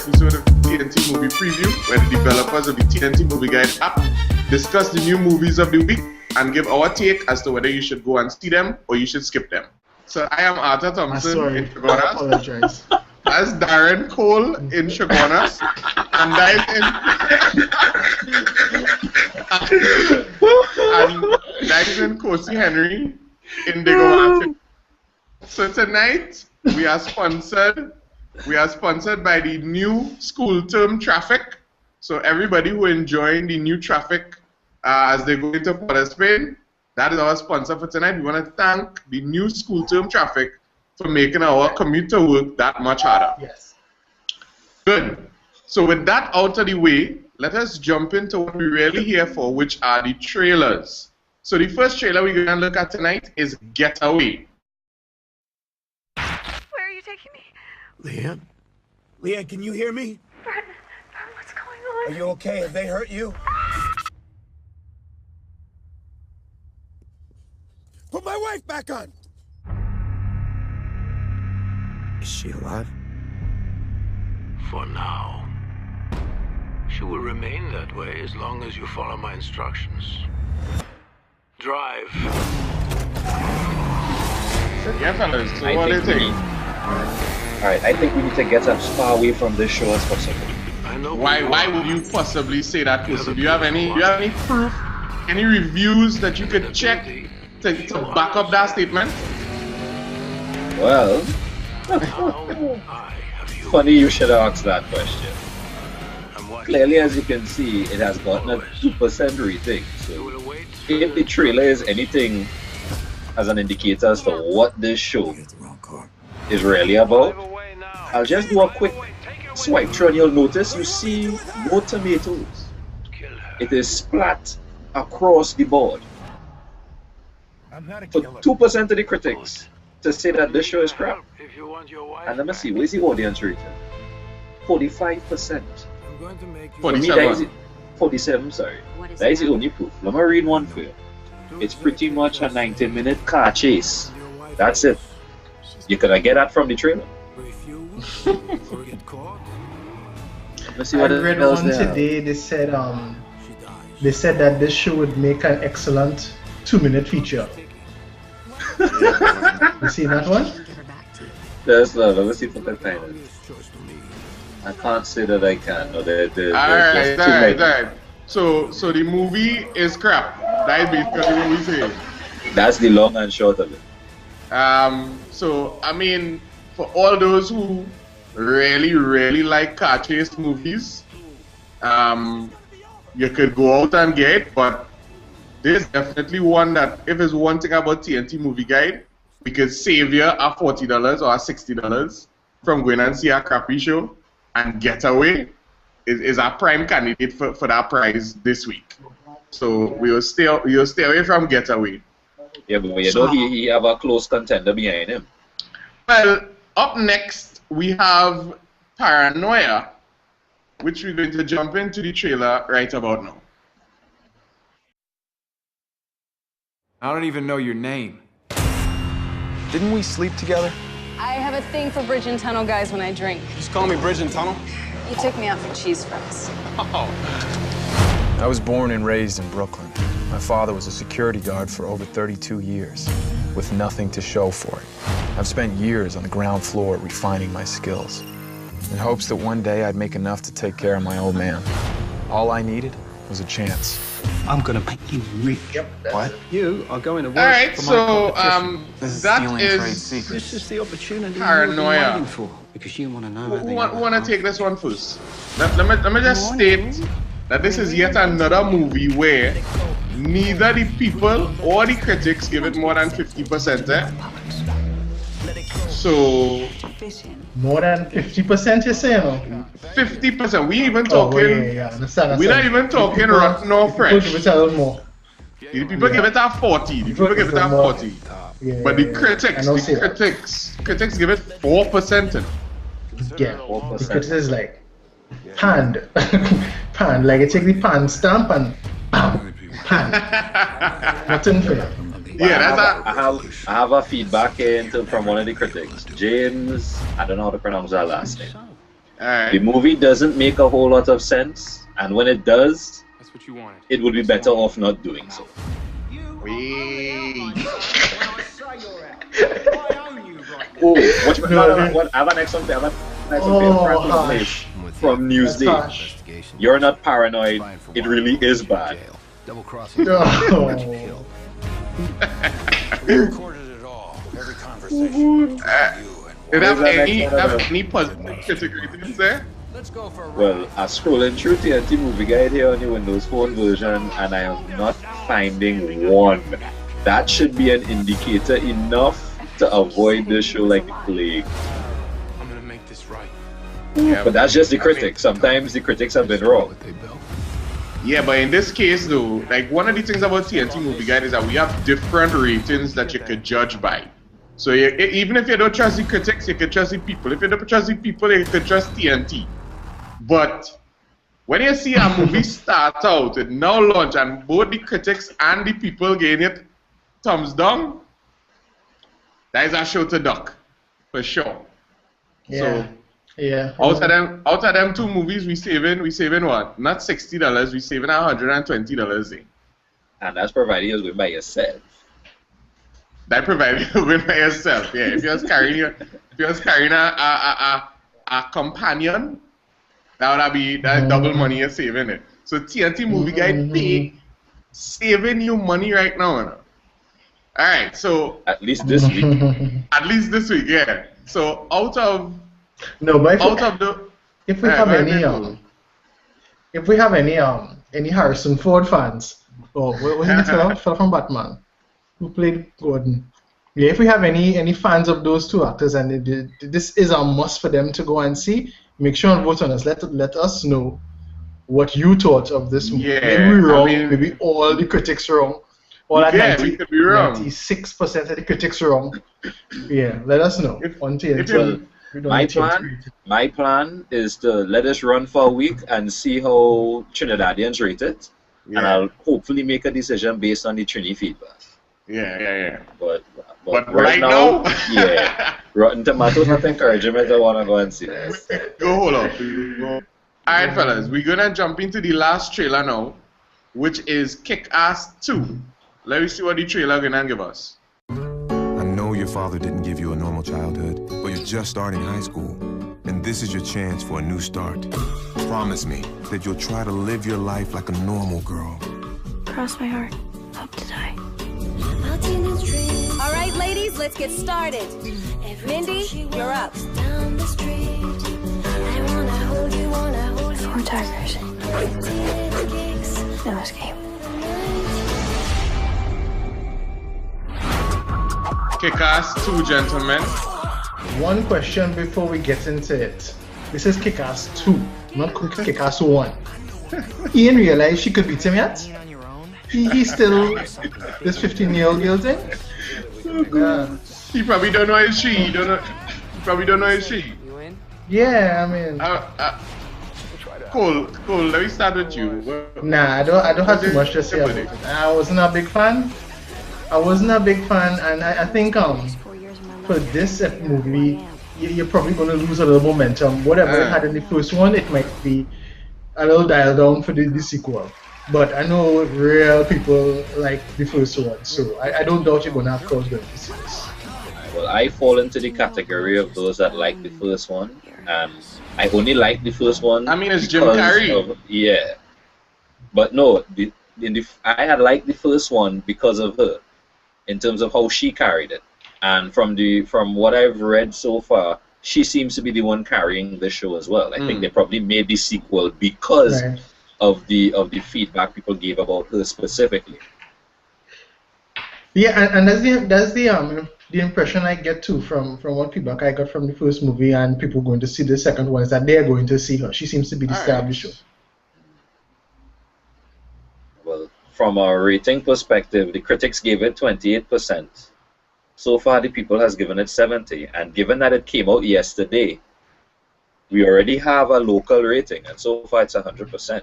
episode of TNT Movie Preview, where the developers of the TNT Movie Guide app discuss the new movies of the week and give our take as to whether you should go and see them or you should skip them. So I am Arthur Thompson in Shogunas. I apologize. That's Darren Cole in Shogunas. And Dyson Kosi Henry in Digomati. So tonight we are sponsored by the new school term traffic. So everybody who enjoying the new traffic as they go into Port of Spain, that is our sponsor for tonight. We want to thank the new school term traffic for making our commute to work that much harder. Yes. Good. So with that out of the way, let us jump into what we're really here for, which are the trailers. So the first trailer we're going to look at tonight is Getaway. Where are you taking me? Leanne? Leanne, can you hear me? Vern, what's going on? Are you okay? Have they hurt you? Put my wife back on! Is she alive? For now. She will remain that way as long as you follow my instructions. Drive. Yeah, fellas, so what do you think? Alright, I think we need to get as far away from this show as possible. I know Why would you possibly say that, Kosi? Do you have any proof? Any reviews that you could check to back up that statement? Well, I have you. funny you should have asked that question. I'm watching. Clearly, as you can see, it has gotten a 2% rating. You So, will await. if the trailer is anything as an indicator as to what this show Get the wrong car. is really about, Drive away now. I'll just do a quick swipe through and you'll notice you see no tomatoes. Kill her. It is splat across the board. I'm not a For killer. 2% of the critics to say that this show is crap. If you want your wife And let me back, see, where's the audience rating? 45%. I'm going to make you... For me, that is it. 47, sorry. That is the only proof. Let me read one for you. It's pretty much a 90-minute car chase. That's it. You could get that from the trailer. Refuse or get caught, Let's see I what read else one there. today. They said she dies. they said that this show would make an excellent 2-minute feature. You seen that one? Let me see what the time is. Choice to me. I can't say that I can. No, there's Alright, just too many. alright. So the movie is crap. That is basically what we say. That's the long and short of it. So I mean, for all those who really like car chase movies, you could go out and get it, but there's definitely one that, if there's one thing about TNT Movie Guide, we could save you a $40 or a $60 from going and see a crappy show, and Getaway is our prime candidate for that prize this week. So we'll stay away from Getaway. Yeah, but you know he have a close contender behind him. Well, up next we have Paranoia, which we're going to jump into the trailer right about now. I don't even know your name. Didn't we sleep together? I have a thing for bridge and tunnel guys when I drink. Just call me Bridge and Tunnel. You took me out for cheese fries. I was born and raised in Brooklyn. My father was a security guard for over 32 years, with nothing to show for it. I've spent years on the ground floor refining my skills, in hopes that one day I'd make enough to take care of my old man. All I needed was a chance. I'm gonna make you rich. What? You are going to work Alright, for so my competition. that is This is the opportunity Paranoia. you've been waiting for because you want to know who everything. want to take this one first? Let me just state that this is yet another movie where neither the people or the critics give it more than 50%. So More than 50%, you say, no? 50%. We even Oh, talking. yeah. Understand. We're not even talking rotten or People fresh. give it a little more. The people give it a 40. The people give it a 40. Yeah, But the I critics, don't see that. critics give it 4%. Yeah, 4%. the critics is like panned, panned. Like you take the pan stamp and bam, panned. Nothing fair. Yeah, that's I have a feedback from one of the critics, James. I don't know how to pronounce that last name. The movie doesn't make a whole lot of sense, and when it does, That's what you wanted. it would be better off not doing so. Oh, what? I have an excellent place from Newsday. You're not paranoid. It really is bad. Double crossing. No. Recorded it all. Every conversation. Did have any positive critic ratings there? Let's go for a ride. Well, I'm scrolling through TNT Movie Guide here on the Windows Phone version, and I am not finding one. That should be an indicator enough to avoid the show like the plague. I'm gonna make this right. Yeah, But that's just the critics. Sometimes the critics have been wrong. Yeah, but in this case though, like one of the things about TNT Movie Guide is that we have different ratings that you could judge by. So even if you don't trust the critics, you can trust the people. If you don't trust the people, you can trust TNT. But when you see a movie start out, it now launch, and both the critics and the people getting it thumbs down, that is a show to duck, for sure. Yeah. So Yeah. out of them two movies, we saving what? Not $60, we saving $120 there. And that's provided you're going by yourself. That provided you win by yourself. Yeah, if you're carrying a companion, that would be that double money you're saving it. So TNT Movie Guide saving you money right now. You know? All right, so at least this week. At least this week, yeah. So out of if we have any Harrison Ford fans, what was the fellow from Batman who played Gordon? Yeah, if we have any fans of those two actors, and this is a must for them to go and see, make sure and vote on us. Let us know what you thought of this movie. Yeah, maybe we're wrong. Maybe all the critics wrong. All that we could be wrong. 96% of the critics wrong. Yeah, let us know on TNT. My plan is to let us run for a week and see how Trinidadians rate it, and I'll hopefully make a decision based on the Trini feedback. Yeah. But right now, yeah, Rotten Tomatoes not encouragement. I want to go and see this. Hold up. Alright, fellas, we're gonna jump into the last trailer now, which is Kick-Ass 2. Let me see what the trailer gonna give us. I know your father didn't give you a normal childhood, but you're just starting high school, and this is your chance for a new start. Promise me that you'll try to live your life like a normal girl. Cross my heart. Hope to die. All right, ladies, let's get started. Mindy, you're up. Four tigers. No escape. Kick-Ass 2, gentlemen. One question before we get into it. This is Kick-Ass 2, not Kick-Ass 1. Ian realized she could beat him yet? He's still this 15-year-old girl thing? Yeah. He probably don't know it's she. He probably don't know it's she. Yeah, I mean. Cole, let me start with you. Nah, I don't have too much to say about it. I wasn't a big fan, and I think for this movie, you're probably going to lose a little momentum. Whatever it had in the first one, it might be a little dialed down for the sequel. But I know real people like the first one, so I don't doubt you're going to have crowds going to see this. Well, I fall into the category of those that like the first one. I only like the first one. I mean, it's Jim Carrey. Yeah. But no, I had liked the first one because of her, in terms of how she carried it. And from what I've read so far, she seems to be the one carrying the show as well. I think they probably made the sequel because of the feedback people gave about her specifically. Yeah, and that's the impression I get too from what feedback I got from the first movie and people going to see the second one is that they're going to see her. She seems to be the star of the show. Well, from a rating perspective, the critics gave it 28%. So far, the people has given it 70%, and given that it came out yesterday, we already have a local rating, and so far it's 100%.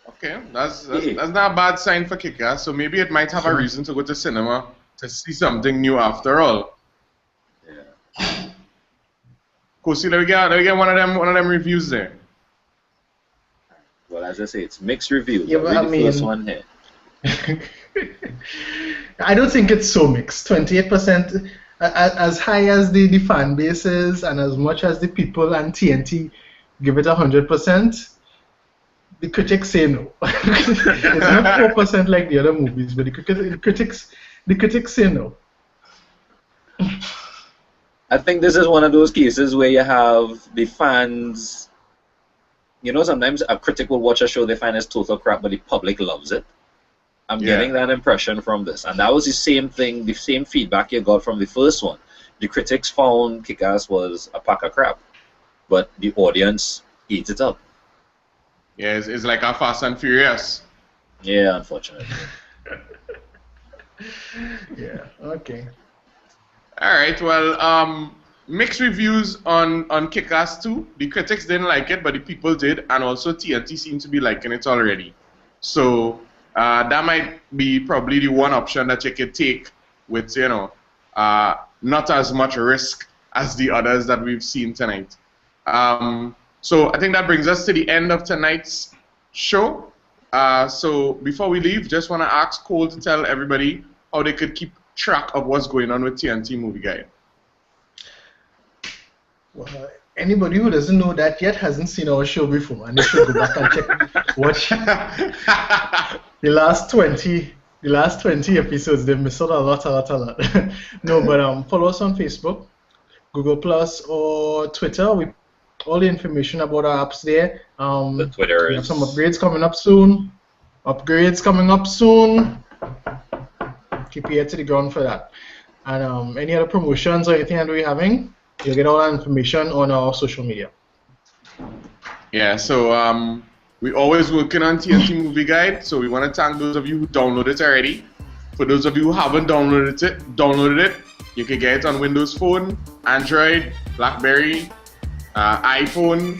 Okay, that's not a bad sign for Kick-Ass. So maybe it might have a reason to go to cinema to see something new after all. Yeah. Kosi, let me get one of them reviews there. Well, as I say, it's mixed reviews. Yeah, but Read the first one here. I don't think it's so mixed. 28%, as high as the fan base is, and as much as the people and TNT give it 100%, the critics say no. It's not 4% like the other movies, but the critics say no. I think this is one of those cases where you have the fans. You know, sometimes a critic will watch a show they find is total crap, but the public loves it. I'm getting that impression from this. And that was the same thing, the same feedback you got from the first one. The critics found Kick-Ass was a pack of crap, but the audience ate it up. Yeah, it's like a Fast and Furious. Yeah, unfortunately. Yeah, okay. All right, well, mixed reviews on Kick-Ass 2. The critics didn't like it, but the people did, and also TNT seemed to be liking it already. So that might be probably the one option that you could take with, you know, not as much risk as the others that we've seen tonight. So I think that brings us to the end of tonight's show. So before we leave, just want to ask Cole to tell everybody how they could keep track of what's going on with TNT Movie Guide. Well, anybody who doesn't know that yet hasn't seen our show before, and they should go back and watch the last 20 episodes. They've missed out a lot. No, but follow us on Facebook, Google Plus, or Twitter. All the information about our apps there. The Twitter we have some upgrades coming up soon. Keep your ear to the ground for that. And any other promotions or anything that we're having, you'll get all that information on our social media. Yeah, so we're always working on TNT Movie Guide, so we want to thank those of you who downloaded it already. For those of you who haven't downloaded it, you can get it on Windows Phone, Android, BlackBerry, iPhone.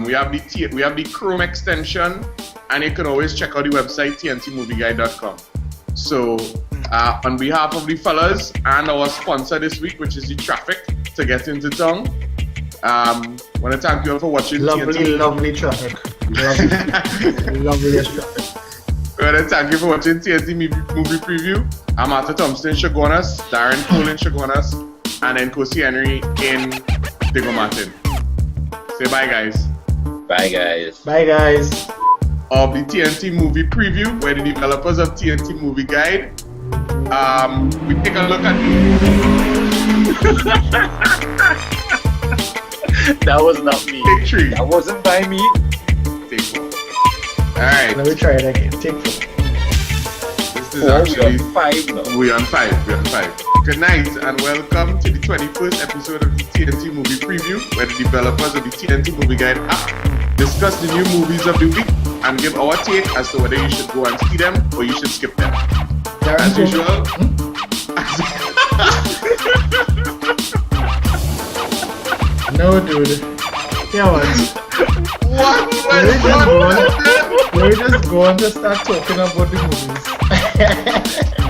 We have the Chrome extension, and you can always check out the website tntmovieguide.com. So on behalf of the fellas and our sponsor this week, which is the Traffic to get into town, want to thank you all for watching. Lovely traffic. Lovely traffic. We want to thank you for watching TNT Movie Preview. I'm Arthur Thompson Shagonas, Darren Cole in Shagonas, and then Kosi Henry in Diego Martin. Say bye, guys. Bye, guys. Bye, guys. Of the TNT Movie Preview, where the developers of TNT Movie Guide, we take a look at That was not me. Take 3. That wasn't by me. Take 4. Alright. Let me try it again. Take 4. This is actually we're on 5 now. We're on 5. Good night and welcome to the 21st episode of the TNT Movie Preview, where the developers of the TNT Movie Guide app discuss the new movies of the week and give our take as to whether you should go and see them or you should skip them. As usual. No, dude. Yeah, what? We just go on to start talking about the movies.